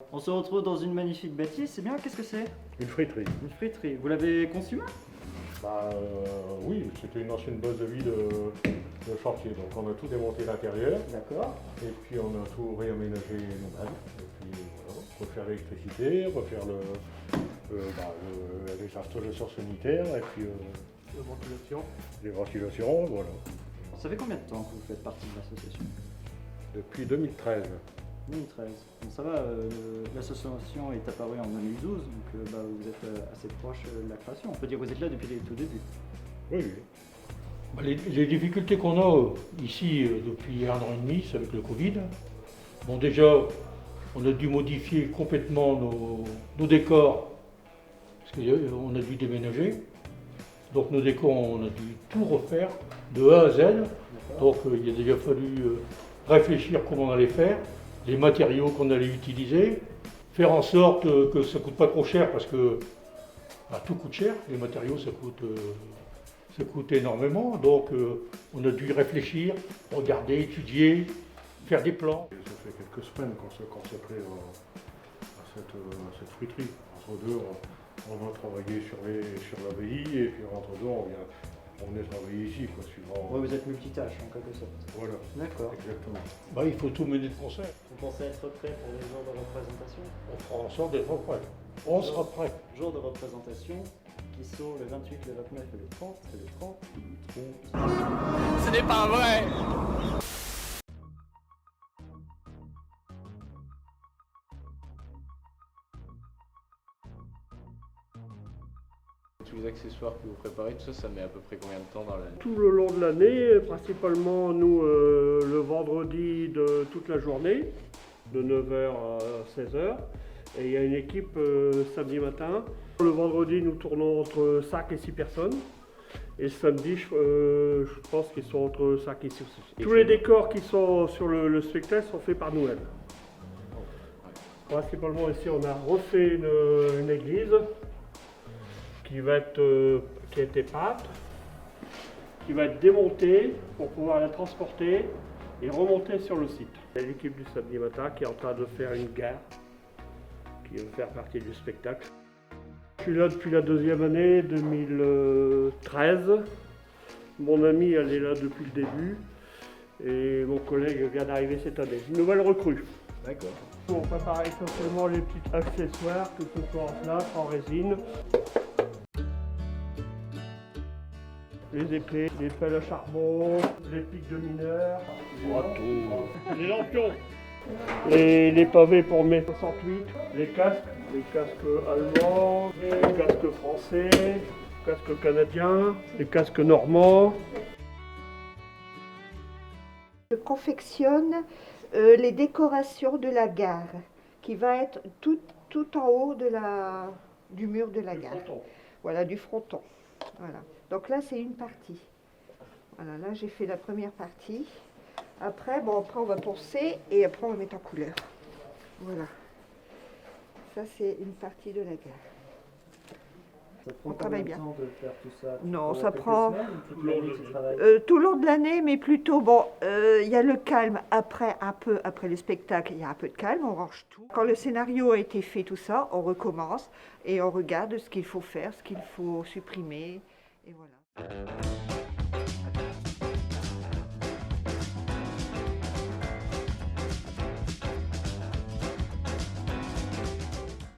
On se retrouve dans une magnifique bâtisse, c'est bien, qu'est-ce que c'est? Une friterie. Une friterie. Vous l'avez conçue? Oui, c'était une ancienne base de vie de chantier. Donc on a tout démonté l'intérieur. D'accord. Et puis on a tout réaménagé nous-mêmes. Et puis voilà, refaire l'électricité, refaire les installations sanitaires et puis les ventilations, voilà. Ça fait combien de temps que vous faites partie de l'association? Depuis 2013. 2013. Bon, ça va, l'association est apparue en 2012, donc vous êtes assez proche de la création. On peut dire que vous êtes là depuis les tout débuts. Oui, oui. Les difficultés qu'on a ici depuis 1 an et demi, c'est avec le Covid. Bon, déjà, on a dû modifier complètement nos décors, parce qu'on a dû déménager. Donc nos décors, on a dû tout refaire de A à Z. Donc il a déjà fallu réfléchir comment on allait faire, les matériaux qu'on allait utiliser, faire en sorte que ça ne coûte pas trop cher, parce que tout coûte cher, les matériaux ça coûte énormément. Donc on a dû réfléchir, regarder, étudier, faire des plans. Ça fait quelques semaines qu'on s'est consacré à cette friterie. Entre deux, on va travailler sur l'abbaye et puis entre deux, on est travaillé ici, quoi, suivant. Ouais, vous êtes multitâche en quelque sorte. Voilà. D'accord. Exactement. Il faut tout mener de concert. Vous pensez être prêt pour les jours de représentation? On fera en sorte d'être prêt. On sera prêt. Jours de représentation qui sont le 28, le 29 et le 30. Et le 30, ils seront... Ce n'est pas vrai! Tous les accessoires que vous préparez, tout ça, ça met à peu près combien de temps dans l'année? Tout le long de l'année, principalement nous le vendredi de toute la journée, de 9h à 16h. Et il y a une équipe samedi matin. Le vendredi, nous tournons entre 5 et 6 personnes. Et le samedi, je pense qu'ils sont entre 5 et 6 aussi. Tous les décors qui sont sur le spectacle sont faits par nous-mêmes. Principalement ici, on a refait une église qui a été peinte, qui va être démontée pour pouvoir la transporter et remonter sur le site. Il y a l'équipe du samedi matin qui est en train de faire une gare qui va faire partie du spectacle. Je suis là depuis la deuxième année, 2013. Mon amie, elle est là depuis le début et mon collègue vient d'arriver cette année. Une nouvelle recrue. D'accord. On prépare essentiellement les petits accessoires, que ce soit en plâtre, en résine. Les épées, les pelles à charbon, les pics de mineurs, les lampions, les pavés pour mai 68, les casques allemands, les casques français, les casques canadiens, les casques normands. Je confectionne les décorations de la gare, qui va être tout en haut du mur de la gare. Fronton. Voilà, du fronton. Voilà. Donc là, c'est une partie. Voilà, là, j'ai fait la première partie. Après, après, on va poncer et après, on va mettre en couleur. Voilà. Ça, c'est une partie de la gare. Ça prend On travaille bien. combien de temps de faire tout ça? Non, Pendant ça quelques prend semaines ou toute l'année tu travailles? tout le long de l'année, mais plutôt, il y a le calme après, un peu après le spectacle, il y a un peu de calme, on range tout. Quand le scénario a été fait, tout ça, on recommence et on regarde ce qu'il faut faire, ce qu'il faut supprimer, et voilà.